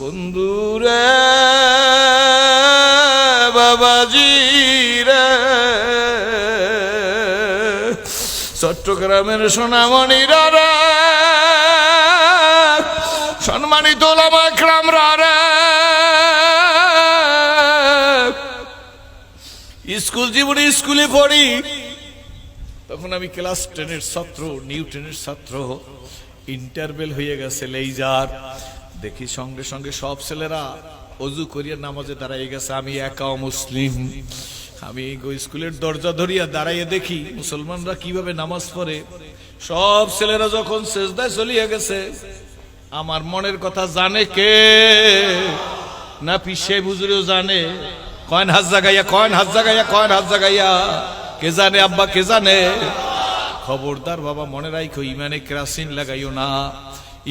বন্ধুরে বাবাজি রে, চট্টগ্রামের সোনামণিরা রে, সম্মানিত ওলামা ইকরামরা রে, স্কুল জীবনে স্কুলে পড়ি তখন আমি ক্লাস 10-এর ছাত্র, নিউ 10-এর ছাত্র। ইন্টারভেল হয়ে গেছে লেইজার, দেখি সঙ্গে সঙ্গে সব ছেলেরা অজু করিয়া নামাজে দাঁড়াই গেছে, আমি একাও মুসলিম। আমি স্কুলের দরজা ধরিয়া দাঁড়াইয়া দেখি মুসলমানরা কিভাবে নামাজ পড়ে। সব ছেলেরা যখন সেজদায় চলিয়া গেছে, আমার মনের কথা জানে কে? না পিসে বুজুরেও জানে? কয়েন হাত জাগাইয়া, কয়েন হাত জাগাইয়া, কয়েন হাত জাগাইয়া। কে জানে আব্বা, কে জানে? খবরদার বাবা, মনে রাখো, ইমানে কেরাসিন লাগাইও না,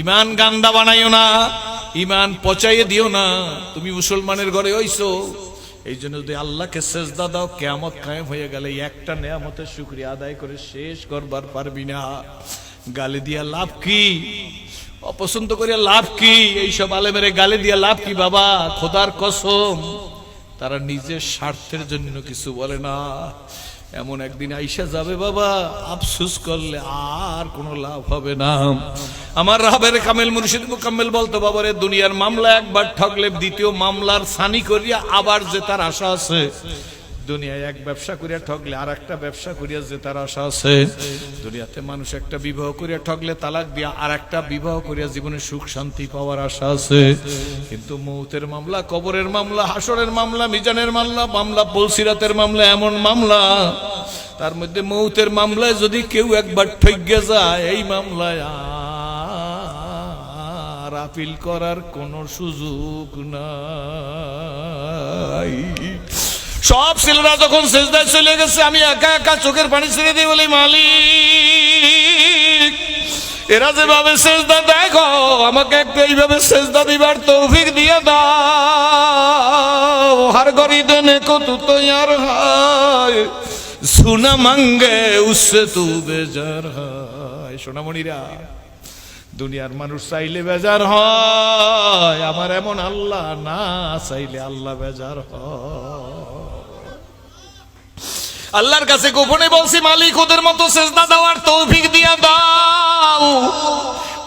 ইমান গান্দা বানাইও না, ইমান পচাইয়ে দিও না। তুমি মুসলমানের ঘরে হইছো, এই জন্য যদি আল্লাহকে সেজদা দাও, কিয়ামত কায়েম হয়ে গেলে একটা নেয়ামতের শুকরিয়া আদায় করে শেষ করবার পারবি না। গালি দিয়া লাভ কি? অপছন্দ করিয়া লাভ কি? এইসব আলেমেরে গালি দিয়া লাভ কি বাবা? খোদার কসম, তারা নিজের স্বার্থের জন্য কিছু বলে না। এমন একদিন আইসা যাবে বাবা, আফসোস করলে আর কোনো লাভ হবে না। আমার রাহাবের কামেল মুর্শিদ মুকাম্মেল বলতো, বাবারে দুনিয়ার মামলা একবার ঠকলে দ্বিতীয় মামলার সানি করিয়া আবার জেতার আশা আছে। দুনিয়ায় এক ব্যবসা করিয়া ঠকলে আর একটা ব্যবসা করিয়া জেতার আশা আছে। দুনিয়াতে মানুষ একটা বিবাহ করিয়া ঠকলে তালাক দিয়া আর একটা বিবাহ করিয়া জীবনে সুখ শান্তি পাওয়ার আশা আছে। কিন্তু মৌতের মামলা, কবরের মামলা, হাসরের মামলা, মিজানের মামলা, মামলা পুলসিরাতের মামলা এমন মামলা, তার মধ্যে মৌতের মামলায় যদি কেউ একবার ঠকে যায়, এই মামলায় আর আপিল করার কোনো সুযোগ নাই। সব ছেলেরা যখন সেজদায় চলে গেছে, আমি একা একা চোখের পানি ছেড়ে দিয়ে বলি, মালিক এরা যেভাবে সেজদা দেখো, আমাকে একটু এইভাবে সেজদা দিবার তৌফিক দিয়ে দাও। হর গরিদনে কো তু তৈয়ার হয়, সুনা মাঙ্গে উসসে তু বেজার হয়। সোনামণিরা, দুনিয়ার মানুষ চাইলে বেজার হয়, আমার এমন আল্লাহ না চাইলে আল্লাহ বেজার হয়। আল্লাহর কাছে গোপনে বলছি, মালিক ওদের মতো সেজদা দেওয়ার তৌফিক দিয়া দাও।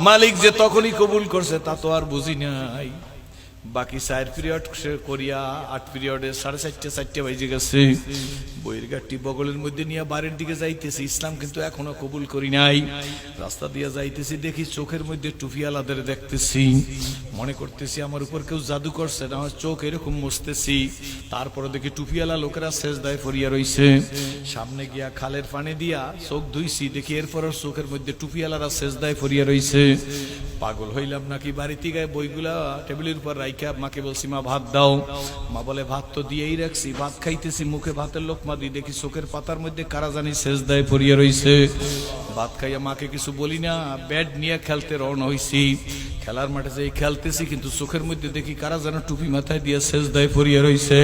মালিক যে তখনই কবুল করছে তা তো আর বুঝি নাই। বাকি 4 পিরিয়ড করিয়া 8 পিরিয়ডে 4:30 বাজে গেছে। বইয়ের গাড়ি বগলের মধ্যে নিয়ে বাড়ির দিকে যাইতেছি, ইসলাম কিন্তু এখনো কবুল করি নাই। রাস্তা দিয়ে যাইতেছি, দেখি চোখের মধ্যে টুপিওয়ালাদের দেখতেছি, মনে করতেছি আমার উপর কেউ জাদু করছে, আমার চোখ এরকম মুছতেছি। তারপরে দেখি টুপিওয়ালা লোকেরা সেজদায় পড়িয়া রইছে। সামনে গিয়া খালের পানি দিয়া চোখ ধুইছি, দেখি এরপর চোখের মধ্যে টুপিওয়ালারা সেজদায় পড়িয়া রইছে। পাগল হইলাম নাকি? বাড়িতে গায়ে বইগুলা টেবিলের উপর রাইখা মাকে বলছি, মা ভাত দাও। মা বলে, ভাত তো দিয়েই রাখছি। ভাত খাইতেছি, মুখে ভাতের লোকমা দিই, দেখি চোখের পাতার মধ্যে কারা জানি সেজদায় পড়িয়া রইছে। ভাত খাইয়া মাকে কিছু বলি না, ব্যাট নিয়ে খেলতে রওনা হইছি। খেলার মাঠে যাই খেলতেছি, কিন্তু চোখের মধ্যে দেখি কারা যেন টুপি মাথায় দিয়ে সেজদায় পড়িয়া রইছে।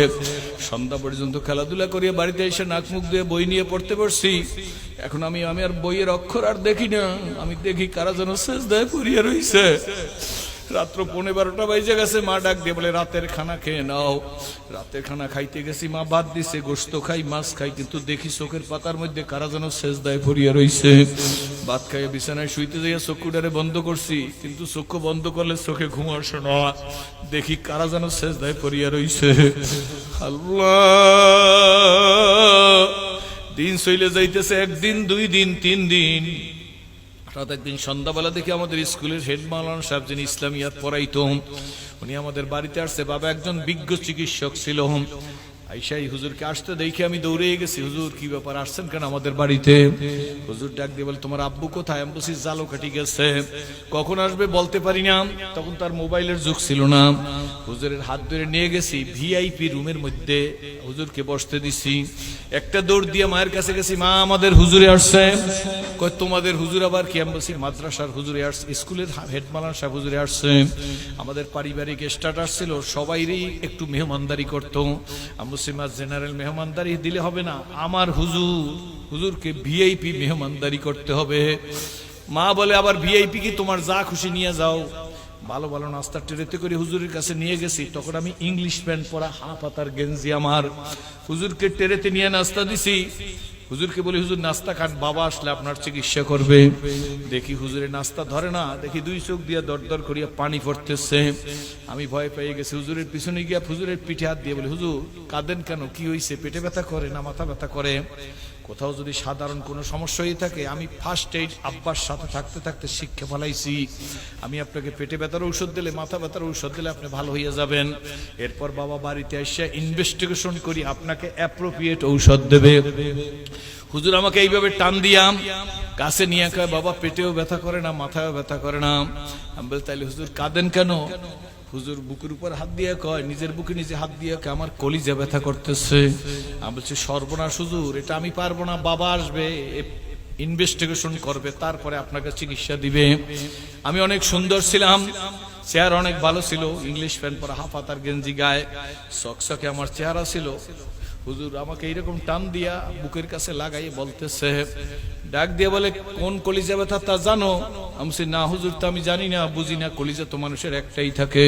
সন্ধ্যা পর্যন্ত খেলাধুলা করিয়া বাড়িতে এসে নাক মুখ দিয়ে বই নিয়ে পড়তে বসছি। এখন আমি আর বইয়ের অক্ষর আর দেখি না, আমি দেখি কারা যেন সেজদায় পড়িয়া রইছে। রাত্র 11:15 বাজে গেছে। মা ডাক দিয়ে বলে, রাতের খানা খেয়ে নাও। রাতের খানা খাইতে গেছি, মা ভাত দিছে, গোশত খাই, মাছ খাই, কিন্তু দেখি চোখের পাতার মধ্যে কারা যেন সেজদায় পড়িয়া রইছে। ভাত খাইয়া বিছানায় শুইতে যাইয়া চক্ষুটারে বন্ধ করছি, কিন্তু চক্ষু বন্ধ করলে চোখে ঘুম আসে না। দেখি কারা যেন সেজদায় পড়িয়া রইছে। আল্লাহ, দিন চলে যাইতেছে, 1 দিন 2 দিন 3 দিন। হঠাৎ একদিন সন্ধ্যাবেলা দেখি আমাদের স্কুলের হেড মাওলানা সাহেব, যিনি ইসলামিয়াত পড়াইতো, উনি আমাদের বাড়িতে আসছে। বাবা একজন বিজ্ঞ চিকিৎসক ছিল। আইসাই হুজুরকে আসতে দেখে আমি দৌড়ে গেছি, হুজুর কি ব্যাপার, আসছেন কেন আমাদের বাড়িতে? হুজুর ডাক দিয়ে বলে, তোমার আব্বু কোথায়? আমি বলছি, জালকাঠি গেছে। কখন আসবে বলতে পারি না, তখন তার মোবাইলের যুগ ছিল না। হুজুরের হাত ধরে নিয়ে গেছি ভিআইপি রুমের মধ্যে, হুজুরকে বসতে দিছি। একটা দৌড় দিয়ে মায়ের কাছে গেছি, মা আমাদের হুজুরে আসছে। কই তোমাদের হুজুর আবার কি? আমি বলছি, মাদ্রাসার হুজুরে আসছে, স্কুলের হেড মাওলানা সাহেব হুজুরে আসছে। আমাদের পারিবারিক স্ট্যাটাস ছিল সবাইরই একটু মেহমানদারি করতো। মুসলিমাত জেনারেল মেহমানদারি দিলে হবে না, আমার হুজুরকে ভিআইপি মেহমানদারি করতে হবে। মা বলে, আবার ভিআইপি কি? তোমার যা খুশি নিয়ে যাও। ভালো ভালো নাস্তা ট্রেতে করে হুজুরের কাছে নিয়ে গেছি। তখন আমি ইংলিশ প্যান্ট পরা, হাফ হাতার গেঞ্জি আমার। হুজুরকে ট্রেতে নিয়ে নাস্তা দিছি। হুজুরকে বলি, হুজুর নাস্তা খান, বাবা আসলে আপনার চিকিৎসা করবে। দেখি হুজুরের নাস্তা ধরে না, দেখি দুই চোখ দিয়ে দর দর করিয়া পানি পড়তেছে। আমি ভয় পেয়ে গেছি। হুজুরের পিছনে গিয়া হুজুরের পিঠে হাত দিয়ে বলি, হুজুর কাঁদেন কেন, কি হয়েছে? পেটে ব্যথা করে না মাথা ব্যথা করে? কোথাও যদি সাধারণ কোনো সমস্যা হয়ে থাকে, আমি ফার্স্ট এইড আব্বার সাথে থাকতে থাকতে শিক্ষা ফেলাইছি। আমি আপনাকে পেটে ব্যথার ঔষধ দিলে, মাথা ব্যথার ঔষধ দিলে আপনি ভালো হয়ে যাবেন। এরপর বাবা বাড়িতে এসে ইনভেস্টিগেশন করি, আপনাকে অ্যাপ্রোপ্রিয়েট ঔষধ দেবে। হুজুর আমাকে এইভাবে টান দিয়াম, কাছে নিয়ে কয়, বাবা পেটেও ব্যথা করে না, মাথায়ও ব্যথা করে না। আমি বলি, তাইলে হুজুর কাঁদেন কেন? হুজুর বুকের উপর হাত দিয়ে কয়, নিজের বুকে নিজে হাত দিয়ে কয়, আমার কলিজা ব্যথা করতেছে। আমি বলছি, সর্বনাশ হুজুর, এটা আমি পারবো না, বাবা আসবে, ইনভেস্টিগেশন করবে, তারপরে আপনাকে চিকিৎসা দিবে। আমি অনেক সুন্দর ছিলাম, চেহারা অনেক ভালো ছিল, ইংলিশ প্যান্ট পরা, হাফ হাতার গেঞ্জি গায়ে, সকসকে আমার চেহারা ছিল। হুজুর আমাকে এইরকম টান দিয়া বুকের কাছে লাগাই বলতেছে, ডাক দিয়ে বলে, কোন কলিজা ব্যথা তা জানো? আমি বলছি, না হুজুর, তো আমি জানি না, বুঝি না, কলিজা তো মানুষের একটাই থাকে।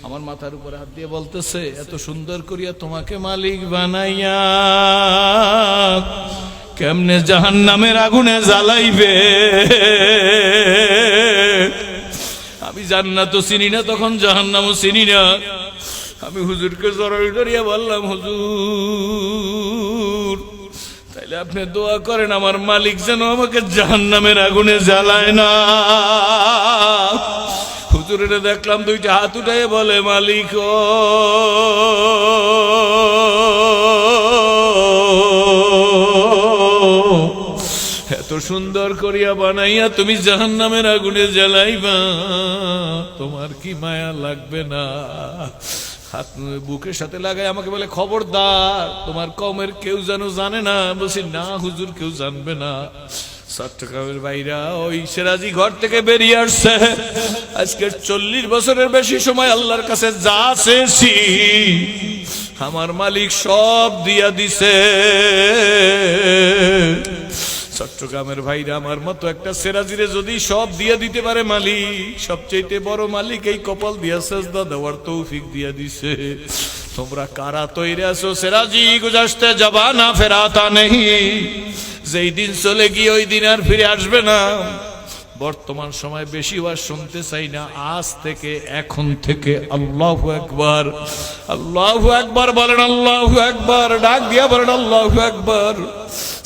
আমার মাথার উপরে হাত দিয়ে বলতেছে, এত সুন্দর করিয়া তোমাকে মালিক বানাইয়া কেমনে জাহান্নামের আগুনে জ্বালাইবে? আমি জান্নাতও চিনি না, তখন জাহান্নামও চিনি না। আমি হুজুরকে জড়াই ধরিয়া বললাম, হুজুর তাইলে আপনি দোয়া করেন আমার মালিক যেন আমাকে জাহান্নামের আগুনে জ্বালায় না। হুজুরের দেখলাম দুইটা হাত উঠায় বলে, মালিক ও, এত সুন্দর করিয়া বানাইয়া তুমি জাহান্নামের আগুনে জ্বালাইবা, তোমার কি মায়া লাগবে না? হাত বুকের সাথে লাগাই আমাকে বলে, খবরদার, তোমার কওমের কেউ যেন জানে না। বলছি, না হুজুর, কেউ জানবে না। চট্টগ্রামের বাইরা ওই সিরাজি ঘর থেকে বেরিয়ে আসছে। আজকে 40 বছরের বেশি সময় আল্লাহর কাছে যা চেয়েছি আমার মালিক সব দিয়া দিছে। চট্টগ্রামের ভাইরা, আমার মতো একটা সেরাজিরে যদি সব দিয়ে দিতে পারে মালিক, সবচেয়ে বড় মালিক এই কপাল দিয়া সেজদা দেওয়ার তৌফিক দিয়া দিছে। তোমরা কারা তৈরি আছো? সেরাজি গুজারতে যাবা না, ফেরাতা নেই। যেই দিন চলে গিয়ে ওই দিন আর ফিরে আসবে না। বর্তমান সময় বেশি ওয়াজ শুনতে চাই না, আজ থেকে, এখন থেকে আল্লাহু আকবার, আল্লাহু আকবার বলেন, আল্লাহু আকবার, ডাক দিয়া বলেন আল্লাহু আকবার।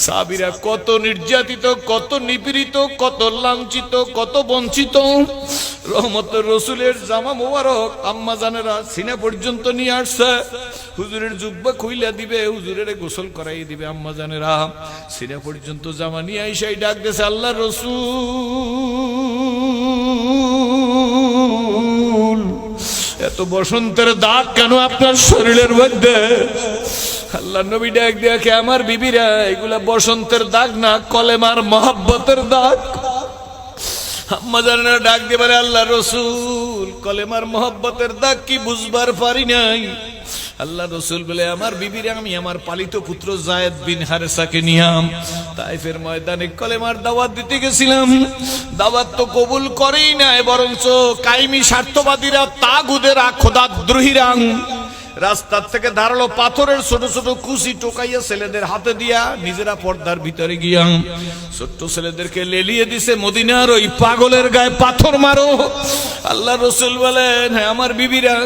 সাহাবীরা কত নির্যাতিত, কত নিপীড়িত, কত লাঞ্ছিত, কত বঞ্চিত। রহমতের রসুলের জামা মোবারক আম্মা জানেরা সিনা পর্যন্ত নিয়ে আসছে। হুজুরের জুব্বা খুইলা দিবে, হুজুরের গোসল করাই দিবে আম্মা জানেরা। সিনা পর্যন্ত জামা নিয়ে আইসাই ডাক দিয়েছে, আল্লাহর রাসূল, এত বসন্তের দাগ কেন আপনার শরীরের মধ্যে? আল্লাহ নবী ডাক দেখে, আমার বিবিরা, এগুলা বসন্তের দাগ না, কলেমার মহব্বতের দাগ। আম্মা জানেরা ডাক দিয়ে বলে, আল্লাহ রসুল, কলেমার মহব্বতের দাগ কি বুঝবার পারি নাই। আল্লাহ রসুল বলে, আমার বিবিরা আমি আমার পালিত পুত্র যায়েদ বিন হারেসাকে নিয়াম তাইফের ময়দানে কলেমার দাওয়াত দিতে গেছিলাম। দাওয়াত তো কবুল করেই নাই, বরঞ্চ কায়েমি স্বার্থবাদীরা, তাগুদেরা, খোদাদ্রোহীরা রাস্তার থেকে ধারালো পাথরের ছোট ছোট কুচি টোকাইয়া ছেলেদের হাতে দিয়া নিজেরা পর্দার ভিতরে গিয়া ছোট্ট ছেলেদেরকে লেলিয়ে দিছে, মদিনার ওই পাগলের গায়ে পাথর মারো। আল্লাহ রসুল বলেন, হ্যাঁ আমার বিবিরা,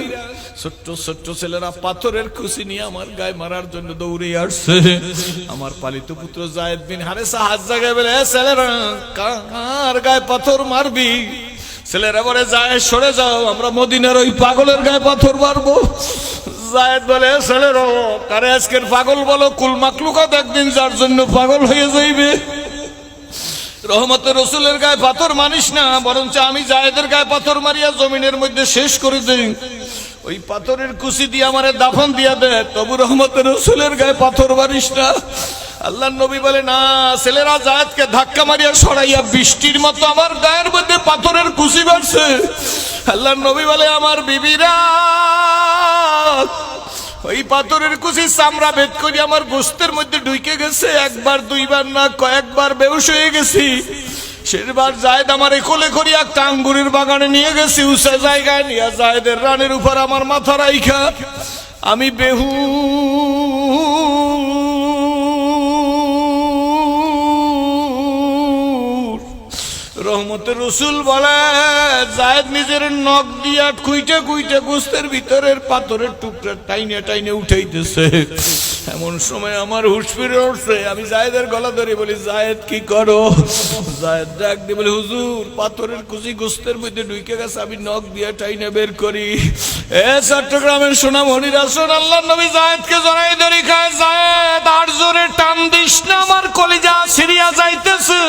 ছোট্ট ছোট্ট ছেলেরা পাথরের খুশি নিয়ে আমার গায়ে মারার জন্য দৌড়ে আসছে। আমার পালিত পুত্র যায়েদ বিন হারেসা হাত জায়গায় বলে, ছেলেরা কার গায়ে পাথর মারবি? ছেলেরা বলে, যায় সরে যাও, আমরা মদিনার ওই পাগলের গায়ে পাথর মারবো। যায়েদ বলে, ছেলেরা কারে আজকের পাগল বলো? কুল মাকলুকাত একদিন যার জন্য পাগল হয়ে যাইবে। রহমতের রসুলের গায়ে পাথর মানিস না, বরঞ্চ আমি যায়েদের গায়ে পাথর মারিয়া জমিনের মধ্যে শেষ করে দেই। ওই পাথরের কুচি দিয়ে আমারে দাফন দিয়া দে, তবু রহমতের রসুলের গায়ে পাথর মারিস না। আল্লাহ নবী বলে, না, ছেলেরা যায়েদকে ধাক্কা মারিয়া সরাইয়া বৃষ্টির মতো আমার গায়ের মধ্যে পাথরের কুচি মারছে। আল্লাহ নবী বলে, আমার বিবিরা, ওই পাথরের কুচি চামড়া ভেদ করে আমার গোস্তের মধ্যে ঢুকে গেছে। একবার দুইবার না, কয়েকবার বেহুশ হয়ে গেছি। শেরবার জায়েদ আমারে কোলে করি একটা আঙ্গুরের বাগানে নিয়ে গেছি, উঁচা জায়গায় নিয়ে জায়েদের রানের উপর আমার মাথা রাইখা আমি বেহু রহমতের রসুল বলে জায়েদ নিজের নখ দিয়া খুইটে খুইটে গোস্তের ভিতরের পাথরের টুকরা টাইনে টাইনে উঠাইতেছে। এমন সময় আমার হুঁশ ফিরে উঠছে, আমি জায়েদের গলা ধরে বলি, জায়েদ কি করো? জায়েদ ডাক দিয়ে বলে, হুজুর পাথরের কুচি গোস্তের মধ্যে ঢুকে গেছে, আমি নখ দিয়া টাইনে বের করি। চট্টগ্রামের সোনামণিরা শোন, আল্লাহর নবী জায়েদকে জড়াই ধরে খায়, জায়েদ আর জোরে টান দিস না, আমার কলিজা সিরিয়া যাইতেছে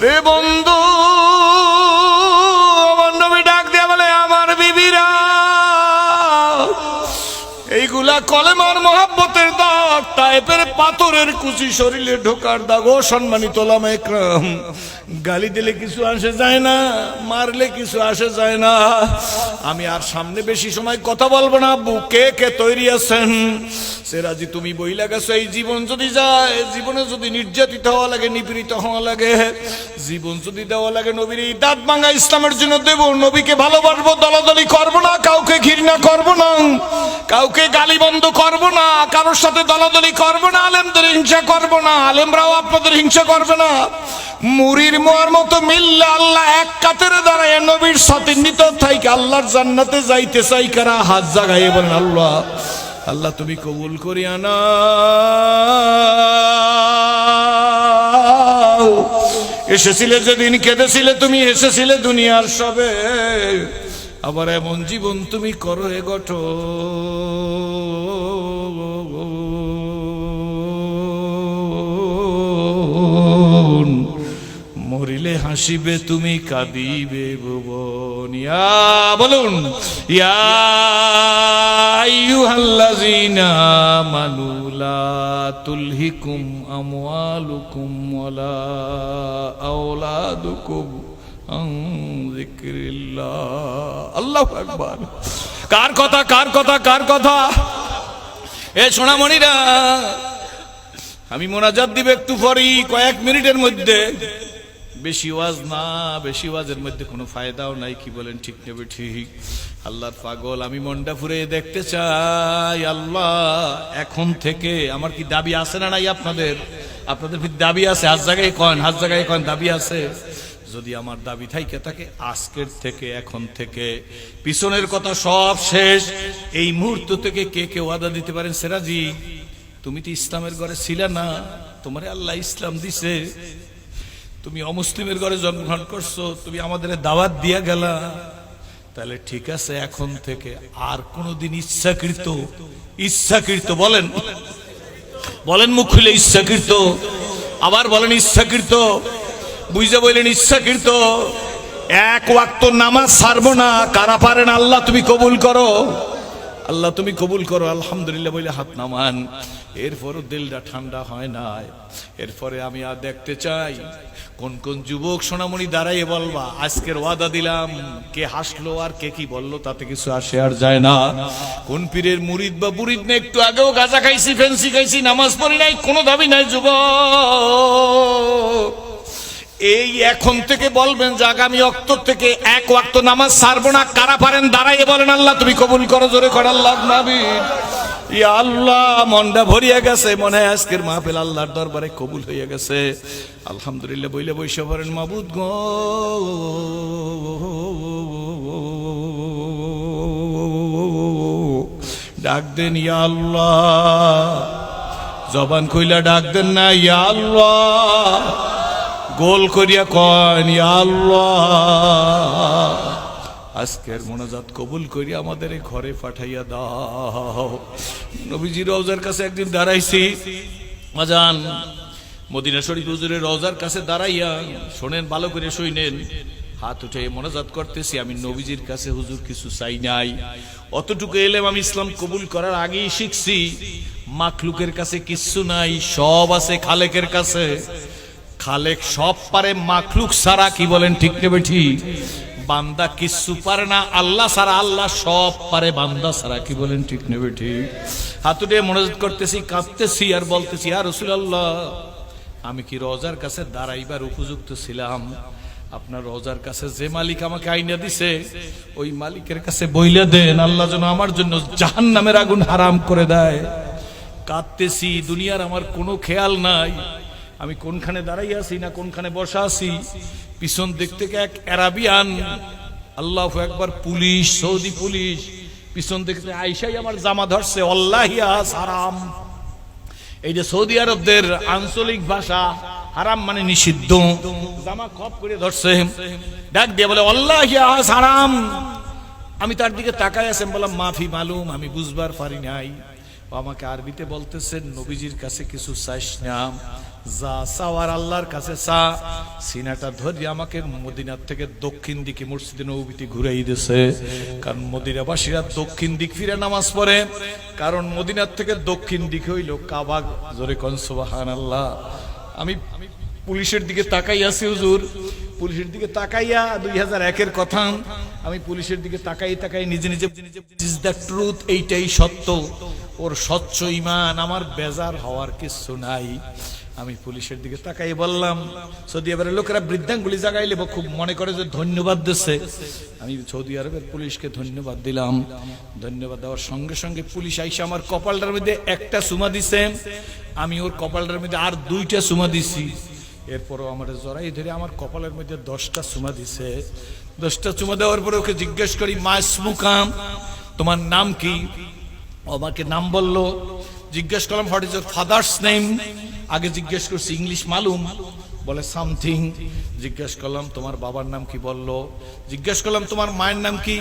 রে বন্ধু। আমার নবী ডাক দিয়া বলে, আমার বিবিরা এইগুলা কলেমার মহাব্বতের দাগ, টাইপের পাথরের কুচি শরীরে ঢোকার দাগ। ও সম্মানিত ওলামা ইকরাম, গালি দিলে কিছু আসে যায় না, মারলে কিছু আসে যায় না। আমি আর সামনে বেশি সময় কথা বলবো না। বুকে কে তৈরি আছেন? সেরাজি তুমি বইলা গেছো, এই জীবন যদি যায়, জীবনে যদি নির্যাতিত হওয়া লাগে, নিপীড়িত হওয়া লাগে, জীবন যদি দেওয়া লাগে, নবীর এই দাঁত ভাঙা ইসলামের জন্য দেব। নবীকে ভালোবাসবো, দলাদলি করবো না, কাউকে ঘৃণা করবো না, কাউকে গালি বন্ধ করবো না, কারোর সাথে দলাদলি করবো না, আলেমদের হিংসা করবো না, আলেমরাও আপনাদের হিংসা করবে না। মুরির মোয়ার মতো মিললে আল্লাহ এক কাতারে দাঁড়ায় নবীর সাথে নিত থাইকে আল্লাহর জান্নাতে যাইতে চাই কারা? হাত জাগাইয়ে বলেন, আল্লাহ আল্লাহ তুমি কবুল করিয়া নাও। এসেছিলে যেদিন কেঁদেছিলে, তুমি এসেছিলে দুনিয়ার সবে, আবার এমন জীবন তুমি করো এ গঠন। মরিলে হাসিবে তুমি, কাঁদিবে ভুবন। ইয়া বলুন, ইয়া আইয়ুহাল্লাযীনা আমানু লা তুলহিকুম আমওয়ালুকুম ওয়ালা আওলাদুকুম আন যিকরিল্লাহ। আল্লাহু আকবার। কার কথা, কার কথা, কার কথা? এ সোনামণিরা, আমি মোনাজাত দিব একটু পরেই, কয়েক মিনিটের মধ্যে। বেশি ওয়াজ না, বেশি ওয়াজের মধ্যে কোনো ফায়দাও নাই। কি বলেন, ঠিক নেবে? ঠিক। আল্লাহর পাগল, আমি মনটা ফুরে দেখতে চাই। আল্লাহ এখন থেকে আমার কি দাবি আছে না নাই? আপনাদের আপনাদের দাবি আছে? হাত জায়গায় কন, হাত জায়গায় কন, দাবি আছে? যদি আমার দাবি থাইকে থাকে, আজকের থেকে, এখন থেকে, পিছনের কথা সব শেষ, এই মুহূর্ত থেকে কে কে ওয়াদা দিতে পারেন? সেরাজি, তুমি তো ইসলামের ঘরে ছিলে না, তোমারে আল্লাহ ইসলাম দিছে, তুমি অমুসলিমের ঘরে জন্মগ্রহণ করছো, তুমি আমাদের দাওয়াত দিয়া গেলা, তাহলে ঠিক আছে, এখন থেকে আর কোনদিন ইচ্ছাকৃত বলেন, বলেন মুখ খুলে, ইচ্ছাকৃত, আবার বলেন ইচ্ছাকৃত, বুঝে বললেন ইচ্ছাকৃত এক ওয়াক্ত নামাজ ছাড়বো না। কারা পারেন? আল্লাহ তুমি কবুল করো, আল্লাহ তুমি কবুল করো। আলহামদুলিল্লাহ বলে হাত নামান। এরপরও দিলটা ঠান্ডা হয় না। এরপরে আমি আর দেখতে চাই কোন কোন যুবক সোনামণি দাঁড়াইয়ে বলবা, আজকের ওয়াদা দিলাম। কে হাসলো আর কে কি বললো তাতে কিছু আসে আর যায় না। কোন পীরের মুরিদ বা বুরিদ না, একটু আগেও গাঁজা খাইছি, ফেন্সি খাইছি, নামাজ পড়ি নাই, কোনো দাবি নাই যুবক। এই এখন থেকে বলবেন যে আগামী ওয়াক্ত থেকে এক ওয়াক্ত নামাজ ছাড়বো না। কারা পারেন? দাঁড়াইয়ে বলেন, আল্লাহ তুমি কবুল করো। জোরে কর আল্লাহ নাবিন। ইয়া আল্লাহ, মনটা ভরিয়া গেছে, মনে হয় আজকের মাহফিল আল্লাহর দরবারে কবুল হয়ে গেছে। আলহামদুলিল্লাহ বইলে বৈশা পড়েন, মাবুদ গো ডাক দেন, ইয়া আল্লাহ, জবান কইলা ডাক দেন না, ইয়া আল্লাহ, গোল করিয়া কন, ইয়া আল্লাহ, আজকের মোনাজাত কবুল করিয়া আমাদের ঘরে পাঠাইয়া দাও। নবীজি রওজার কাছে একদিন দাঁড়াইছি, আজান মদিনা শরীফ হুজুরের রওজার কাছে দাঁড়াইয়া, শোনেন ভালো করে শুনেন, হাত উঠে মোনাজাত করতেছি। আমি নবীজির কাছে হুজুর কিছু চাই নাই, অতটুকু এলেম আমি ইসলাম কবুল করার আগেই শিখছি। মাখলুকের কাছে কিচ্ছু নাই, সব আছে খালেকের কাছে। খালেক সব পারে, মাখলুক ছাড়া, কি বলেন ঠিক নেবে ঠিক, বান্দা কিচ্ছু পারে না। আল্লাহ ছাড়া, আল্লাহ সব পারে, বান্দা ছাড়া, কি বলেন ঠিক নেবে ঠিক। হাত উঠে মোনাজাত করতেছি, কাঁদতেছি আর বলতেছি, ইয়া রাসূলুল্লাহ, আমি কি রোজার কাছে দাঁড়াইবার উপযুক্ত ছিলাম? আপনার রোজার কাছে যে মালিক আমাকে আইনা দিছে ওই মালিকের কাছে বইলে দেন আল্লাহ যেন আমার জন্য জাহান্নামের আগুন হারাম করে দেয়। কাঁদতেছি, দুনিয়ার আমার কোনো খেয়াল নাই আমি কোনখানে দাঁড়াই আছি না কোনখানে বসা আছি। পিছন দিক থেকে এক আরাবিয়ান, আল্লাহু আকবার, পুলিশ, সৌদি পুলিশ পিছন দিক থেকে আইসাই আমার জামা ধরছে। আল্লাহিয়া হারাম, এই যে সৌদি আরবদের আঞ্চলিক ভাষা, হারাম মানে নিষিদ্ধ। জামা খপ করে ধরছে, ডাক দিয়ে বলে আল্লাহিয়া হারাম। আমি তার দিকে তাকায় আছি, বললাম মাফি মালুম, আমি বুঝবার পারি নাই। আমাকে আরবিতে বলতেছেন নবীজির কাছে কিছু চাইস না, যা চাওয়ার আল্লাহর কাছে চা। সিনাটা ধরে আমাকে মদিনার থেকে দক্ষিণ দিকে মসজিদে নববীতে ঘুরাই দিয়েছে। কারণ মদিনাবাসীরা দক্ষিণ দিক ফিরে নামাজ পড়ে, কারণ মদিনার থেকে দক্ষিণ দিকে হইল কাবা। জোরে কোন সুবহানাল্লাহ। আমি পুলিশের দিকে তাকাই আছি হুজুর, পুলিশের দিকে তাকাইয়া 2001-এর কথা, আমি পুলিশের দিকে তাকাই তাকাই নিজে নিজে ইজ দ্য ট্রুথ, এইটাই সত্য, ওর স্বচ্ছ ঈমান, আমার বেজার হওয়ার কিছু নাই। আমি পুলিশের দিকে তাকাই বললাম, সৌদি আরবের লোকেরা বৃদ্ধাঙ্গুলি জাগাইলে খুব মনে করে যে ধন্যবাদ দিচ্ছে। আমি সৌদি আরবের পুলিশকে ধন্যবাদ দিলাম। ধন্যবাদ দেওয়ার সঙ্গে সঙ্গে পুলিশ আইসা আমার কপালটার মধ্যে একটা চুমা দিছে, আমি ওর কপালটার মধ্যে আর 2টা চুমা দিছি। এরপরও আমার জড়াই ধরে আমার কপালের মধ্যে 10টা চুমা দিছে। 10টা চুমা দেওয়ার পরে ওকে জিজ্ঞেস করি, মা ইসমুকাম, তোমার নাম কি? আমাকে নাম বললো। জিজ্ঞেস করলাম what is your father's name? আগে জিজ্ঞেস করছি ইংলিশ মালুম, বলে সামথিং। জিজ্ঞেস করলাম তোমার বাবার নাম কি? বললো। জিজ্ঞেস করলাম তোমার মায়ের নাম কি?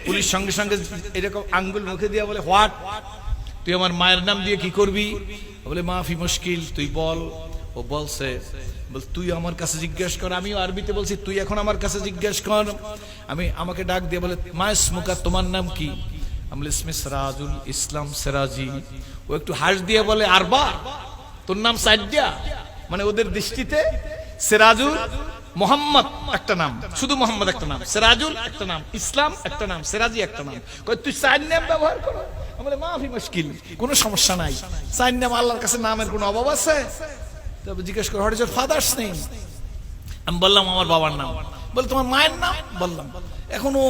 পুলিশ সঙ্গে সঙ্গে এরকম আঙ্গুল মুখে দিয়ে বলে হোয়াট, তুই আমার মায়ের নাম দিয়ে কি করবি? বলে মাফি মুশকিল, তুই বল। ও বলছে, বল তুই আমার কাছে জিজ্ঞেস কর। আমি আরবিতে বলছি তুই এখন আমার কাছে জিজ্ঞেস কর। আমাকে ডাক দিয়ে বলে মা ইসমুকা, তোমার নাম কি? আমি বলি ইসমে সিরাজুল ইসলাম সিরাজি। ও একটু হাস দিয়ে বলে আরবা, তোর নাম সাইদিয়া? মানে ওদের দৃষ্টিতে সিরাজুল মোহাম্মদ একটা নাম, শুধু মোহাম্মদ একটা নাম, সিরাজুল একটা নাম, ইসলাম একটা নাম, সিরাজি একটা নাম। কই তুই চার নাম ব্যবহার করো? আমি বলি মাফি মুশকিল, কোনো সমস্যা নাই। চার নাম, আল্লাহর কাছে নামের কোনো অভাব আছে? তবে জিজ্ঞেস করো what is your father's name? আমি বললাম আমার বাবার নাম। বলে তোমার মায়ের নাম? বললাম। এখনো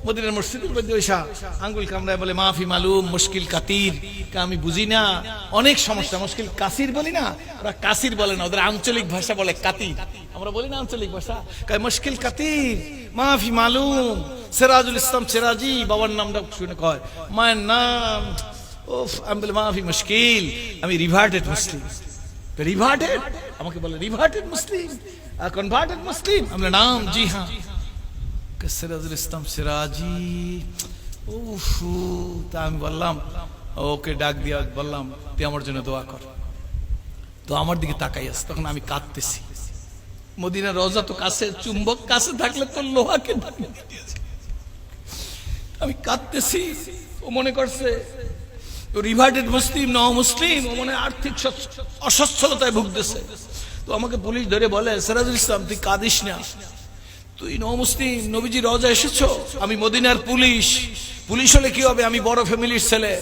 মদিনার মসজিদের মধ্যে ওইসা আঙ্গুল কামড়ায় বলে মাফি মালুম মুশকিল কাতির। আমি বুঝি না, অনেক সমস্যা। মুশকিল কাসির বলি না, ওরা কাসির বলে না, ওদের আঞ্চলিক ভাষা বলে কাতির। আমরা বলি না আঞ্চলিক ভাষা, মুশকিল কাতির, মাফি মালুম, সিরাজুল ইসলাম সিরাজি। বাবার নামটা শুনে কয়, মায়ের নাম ওফ। আমি বলি মাফি মুশকিল, আমি রিভার্টেড মুসলিম। রিভার্টেড? আমাকে বলে রিভার্টেড মুসলিম, কনভার্টেড মুসলিম? আমি নাম জি হ্যাঁ। সিরাজুল ইসলাম সিরাজি। তা আমি বললাম, ওকে ডাক দিয়া বললাম তুই আমার জন্য দোয়া কর। তো আমার দিকে তাকাই আছে, তখন আমি কাঁদতেছি। মদিনার রওজা তো কাছে, চুম্বক কাছে থাকলে তো লোহাকে আমি কাঁদতেছি। ও মনে করছে রিভার্টেড মুসলিম, ন মুসলিম, ও মনে আর্থিক অসচ্ছলতায় ভুগতেছে। তো আমাকে পুলিশ ধরে বলে সিরাজুল ইসলাম তুই কাঁদিস না, তুই ন মুসলিম, নবীজি রওজা এসেছো। আমি মদিনার পুলিশ, পুলিশ হলে কি হবে, আমি বড় ফ্যামিলির ছেলে,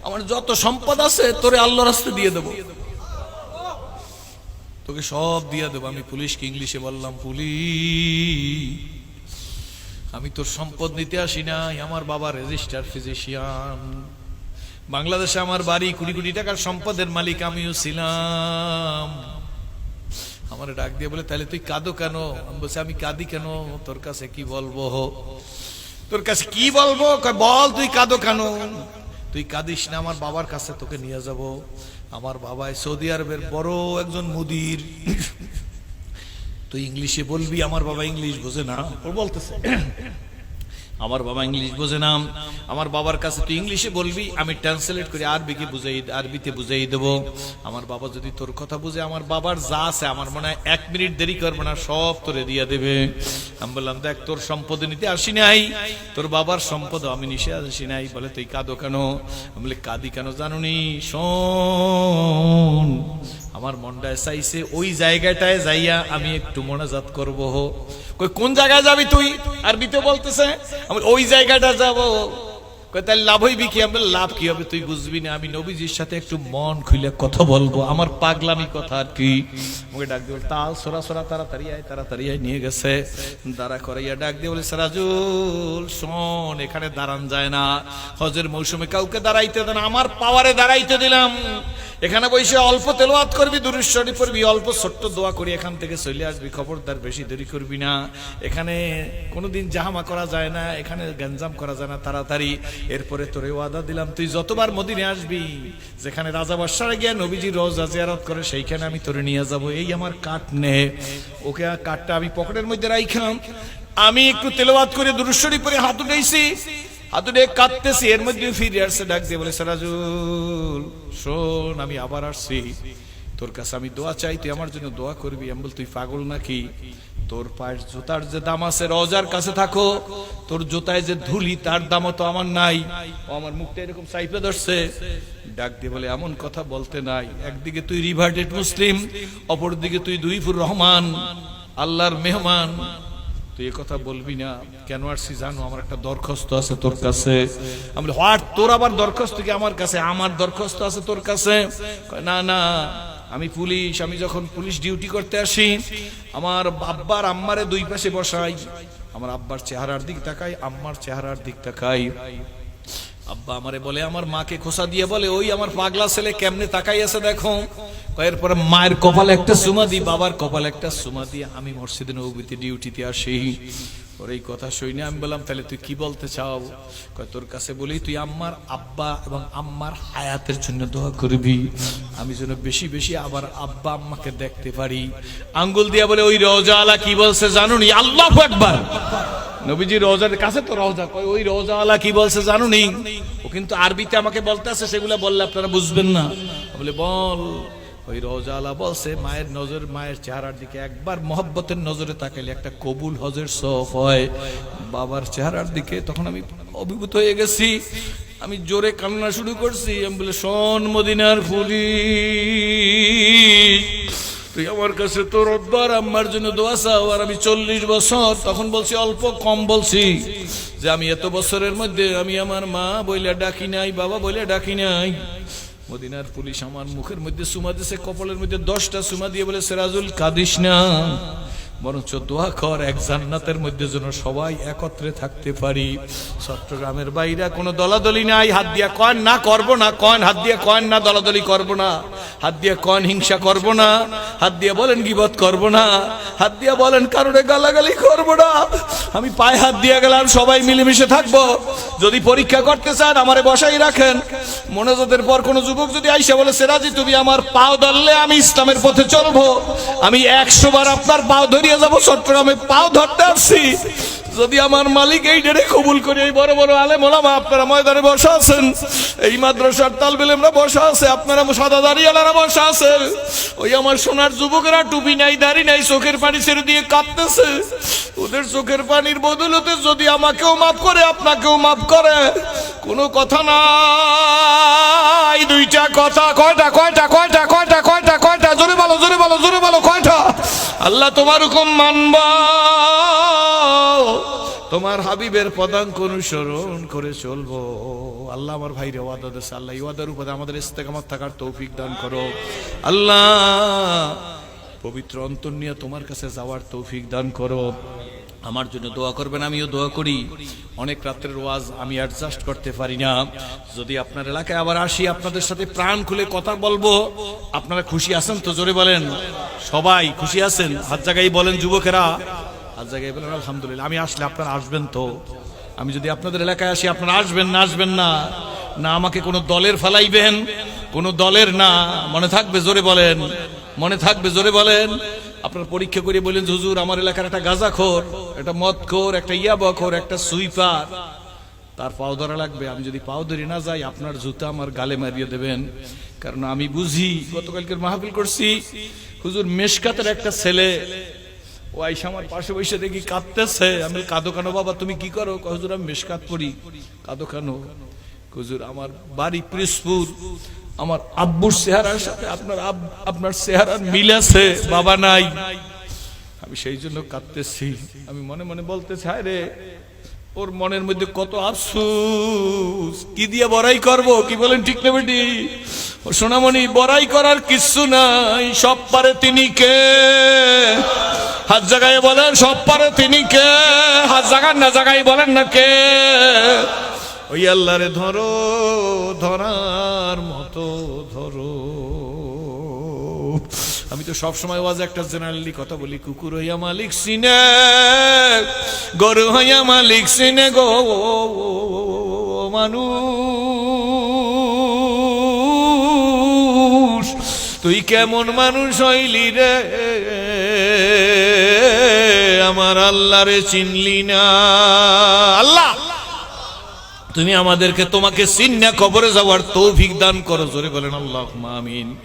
আমার যত সম্পদ আছে তোরে আল্লাহর রাস্তায় দিয়ে দেবো, তোকে সব দিয়ে দেবো। আমি পুলিশকে ইংলিশে বললাম, পুলিশ আমি তোর সম্পদ নিতে আসি নাই, আমার বাবা রেজিস্টার ফিজিশিয়ান, বাংলাদেশে আমার বাড়ি, কোটি কোটি টাকার সম্পদের মালিক আমিও ছিলাম। আমার ডাক দিয়ে বলে তাহলে তুই কাঁদো কেন? আমি বলছি আমি কাঁদি কেন, তোর কাছে কি বলবো, তোর কাছে কি বলবো? বল তুই কাঁদো কেন? তুই কাঁদিস না, আমার বাবার কাছে তোকে নিয়ে যাব। আমার বাবা সৌদি আরবের বড় একজন মুদির, তুই ইংলিশে বলবি। আমার বাবা ইংলিশ বোঝে না, ও বলতেছে আমার বাবা ইংলিশ বোঝে না, আমার বাবার কাছে তুই ইংলিশে বলবি, আমি ট্রান্সলেট করে আরবিতে বুঝাই দেবো। আমার বাবা যদি তোর কথা বুঝে, আমার বাবার যা আছে আমার মনে হয় 1 মিনিট দেরি করবে না, সব তোরে দিয়ে দেবে। আমি বললাম দেখ তোর সম্পদ নিতে আসি নাই, তোর বাবার সম্পদ আমি নিশে আসি নাই। বলে তুই কাঁদো কেন? আমি বলি কাঁদি কেন জানুনি, শোন আমার মনটায় চাইছে ওই জায়গাটায় যাইয়া আমি একটু মোনাজাত করবো। কোন জায়গায় যাবি তুই? আরবিতে বলতেছে। আমি ওই জায়গাটা যাব, তাহলে লাভ হইবি কি? আমরা লাভ কি হবে তুই বুঝবি না। আমি নবীজির সাথে একটু মন খুলে কথা বলবো, আমার পাগলামি কথা আর কি। ওকে ডাক দিয়ে তাল সোরা সোরা তাড়াতাড়ি আয় নিয়ে গেছে। দাঁড়া করাইয়া ডাক দিয়ে বলে, সিরাজুল শোন, এখানে দাঁড়ান যায় না, হজের মৌসুমে কাউকে দাঁড়াইতে দেন, আমার পাওয়ারে দাঁড়াইতে দিলাম। এখানে বসে অল্প তেলাওয়াত করবি, দুরূদ শরীফ পড়বি, অল্প ছোট্ট দোয়া করি, এখান থেকে চলে আসবি, খবরদার বেশি দেরি করবি না। এখানে কোনোদিন জাহামা করা যায় না, এখানে গঞ্জাম করা যায় না, তাড়াতাড়ি। এরপরে তোরে ওয়াদা দিলাম, তুই যতবার মদিনে আসবি, যেখানে রাজা বাদশারা গিয়া নবীজি রোজা জিয়ারত করে, সেইখানে আমি তোরে নিয়ে যাব। এই আমার কাঠ নে। ওকে কাঠটা আমি পকেটের মধ্যে রাইখাম। আমি একটু তেলাওয়াত করে দুরূদ শরীফ পড়ে হাত উঠাইছি, হাত উঠে কাঁদতেছি। এর মধ্যে ফিরে আসছে, ডাক দিয়ে বলে, সিরাজুল শোন, আমি আবার আসছি তোর কাছে, আমি দোয়া চাই, তুই আমার জন্য দোয়া করবি। আমি বল, তুই পাগল নাকি? তোর পায়ের জুতার যে দাম আছে, রওজার কাছে থাকো, তোর জুতায় যে ধুলি তার দামও তো আমার নাই। ও আমার মুখটা এরকম চাইপে ধরছে, ডাক দিয়ে বলে, এমন কথা বলতে নাই। একদিকে তুই রিভার্টেড মুসলিম, অপরদিকে তুই দুইফুর রহমান, আল্লাহর মেহমান, তুই এ কথা বলবি না। কেন আসছি জানো? আমার একটা দরখাস্ত আছে তোর কাছে। আমি বলি, হোয়াট? তোর আবার দরখাস্ত কি আমার কাছে? আমার দরখাস্ত আছে তোর কাছে? না না, আমি পুলিশ, আমি যখন পুলিশ ডিউটি করতে আসি, আমার আব্বার আম্মারে দুই পাশে বসাই, আমার আব্বার চেহারার দিক তাকাই, আম্মার চেহারার দিক তাকাই। আব্বা আমারে বলে, আমার মাকে খোসা দিয়ে বলে, ওই আমার পাগলা ছেলে কেমনে তাকাই আছে দেখো। এরপরে মায়ের কপালে একটা চুমা দিই, বাবার কপালে একটা চুমা দিয়ে আমি মসজিদে নববীতে ডিউটিতে আসি। ওর এই কথা শুনে আমি বললাম, তাহলে তুই কি বলতে চাও? তোর কাছে বলি, তুই আম্মার আব্বা এবং আম্মার হায়াতের জন্য দোয়া করবি, আমি যেন বেশি বেশি আবার আব্বা আম্মাকে দেখতে পারি। আঙ্গুল দিয়া বলে, ওই রওজা আলা কি বলছে জানুনি? আল্লাহু আকবার। নবীজি রওজার কাছে তো রওজা, কয় ওই রওজা আলা কি বলছে জানুনি? ও কিন্তু আরবিতে আমাকে বলতে আছে, সেগুলো বললে আপনারা বুঝবেন না। বলে, বল। ওই রওজা আলা বলছে, মায়ের নজর, মায়ের চেহারার দিকে একবার মহব্বতের নজরে তাকাইলে একটা কবুল হজের সওয়াব হয়। বাবার চেহারার দিকে তখন আমি অভিভূত হয়ে গেছি, আমি জোরে কান্না শুরু করছি। আমি বলে, শোন মদিনার পুলিশ, তুই আমার কাছে তোর আব্বার আম্মার জন্য দোয়া চাও। আর আমি 40 বছর, তখন বলছি অল্প কম বলছি, যে আমি এত বছরের মধ্যে আমি আমার মা বইলা ডাকি নাই, বাবা বইলা ডাকি নাই। মদিনার পুলিশ আমার মুখের মধ্যে চুমা দিয়েছে, কপালের মধ্যে 10টা চুমা দিয়ে বলে, সিরাজুল কাঁদিস না, বরঞ্চ দোয়া কর এক জান্নাতের মধ্যে যেন সবাই একত্রে থাকতে পারি। চট্টগ্রামের বাইরে কোনো দলাদলি নাই, হাত দিয়া কয়েন না করবো না, কয়েন হাত দিয়া কয়েন না, দলাদলি করবো না, হাত দিয়া কয়েন হিংসা করবো না, হাত দিয়া বলেন গীবত করবো না, হাত দিয়া বলেন কারণে গালাগালি করবো না। আমি পায়ে হাত দিয়া গেলাম, সবাই মিলেমিশে থাকবো। যদি পরীক্ষা করতে চান আমারে বসাই রাখেন। মোনাজাতের পর কোন যুবক যদি আইসা বলে, সিরাজি তুমি আমার পাও ধরলে আমি ইসলামের পথে চলবো, আমি 100 বার আপনার পাও ধরিয়ে যাবো। চট্টগ্রামে পাও ধরতে আসছি, যদি আমার মালিক এই ডেরে কবুল করে, এই বড় বড় আলেম ওলামা আপনারা ময়দানে বসা আছেন, এই মাদ্রাসার তালবেলেমরা বসা আছে, আপনারা সাদা দাড়িওয়ালারা বসা আছে, ওই আমার সোনার যুবকেরা টুপি নাই, দাড়ি নাই, চোখের পানি ছেড়ে দিয়ে কাঁদতেছে, ওদের চোখের পানির বদলতে যদি আমাকেও মাফ করে, আপনাকেও মাফ করে, কোনো কথা নাই। দুইটা কথা। কয়টা? কয়টা? কয়টা? কয়টা? কয়টা? কয়টা? জোরে বলো, জোরে বলো, জোরে বলো, কয়টা? আল্লাহ তোমার হুকুম মানব, তোমার হাবিবের পদাঙ্ক অনুসরণ করে চলবো। আল্লাহ আমার ভাইরে ওয়াদা দিয়েছে, আল্লাহ এই ওয়াদার উপরে আমাদের ইস্তেকামত থাকার তৌফিক দান করো। আল্লাহ পবিত্র অন্তর নিয়ে তোমার কাছে যাওয়ার তৌফিক দান করো। আমার জন্য দোয়া করবেন, আমিও দোয়া করি। অনেক রাত্রের ওয়াজ আমি অ্যাডজাস্ট করতে পারি না। যদি আপনার এলাকায় আবার আসি, আপনাদের সাথে প্রাণ খুলে কথা বলবো। আপনারা খুশি আছেন তো? জোরে বলেন। সবাই খুশি আছেন? হাত জায়গায় বলেন যুবকেরা, হাত জায়গায় বলেন আলহামদুলিল্লাহ। আমি আসলে আপনারা আসবেন তো? আমি যদি আপনাদের এলাকায় আসি, আপনারা আসবেন না? আসবেন না? না আমাকে কোনো দলের ফালাইবেন? কোনো দলের না, মনে থাকবে? জোরে বলেন। মনে থাকবে? জোরে বলেন। আপনার পরীক্ষা করে বলেন, হুজুর আমার এলাকার একটা গাঁজাখোর, একটা মদখোর, একটা ইয়াবাখোর, একটা সুইপার, তার পাও ধরা লাগবে। আমি যদি পাও ধরে না যাই, আপনার জুতা আমার গালে মারিয়ে দেবেন। কারণ আমি বুঝি, গতকালকের মাহফিল করছি, হুজুর মেশকাতের একটা ছেলে ও আইসা আমার পাশে বসে দেখি কাঁদতেছে। আমি কাঁদো কেন বাবা, তুমি কি করো? হুজুর আমি মেশকাত পড়ি। কাঁদো কেন? হুজুর আমার বাড়ি পিরোজপুর, আমার আব্বুর চেহারার সাথে আপনার চেহারার মিল আছে, বাবা নাই, আমি সেই জন্য কাঁদতেছি। আমি মনে মনে বলতে চাই, রে ওর মনের মধ্যে কত আফসোস, কি দিয়ে বড়াই করব? কি বলেন ঠিক না বেটি? ও সোনামণি, বড়াই করার কিছু নাই, সব পারে তিনি কে? হাত জাগায় বলেন, সব পারে তিনি কে? হাত জাগান না, জাগাই বলেন না কে? ওই আল্লাহরে ধরো, ধরার মতো ধরো। আমি তো সব সময় ওয়াজ একটা জেনারেলি কথা বলি, কুকুর হইয়া মালিক সিনে, গরু হইয়া মালিক সিনে গো মানুষ, তুই কেমন মানুষ হইলি রে, আমার আল্লাহরে চিনলি না। আল্লাহ তুমি আমাদেরকে তোমাকে চিন্না কবরে যাওয়ার তৌফিক দান করো। জোরে বলেন আল্লাহুম্মা আমিন।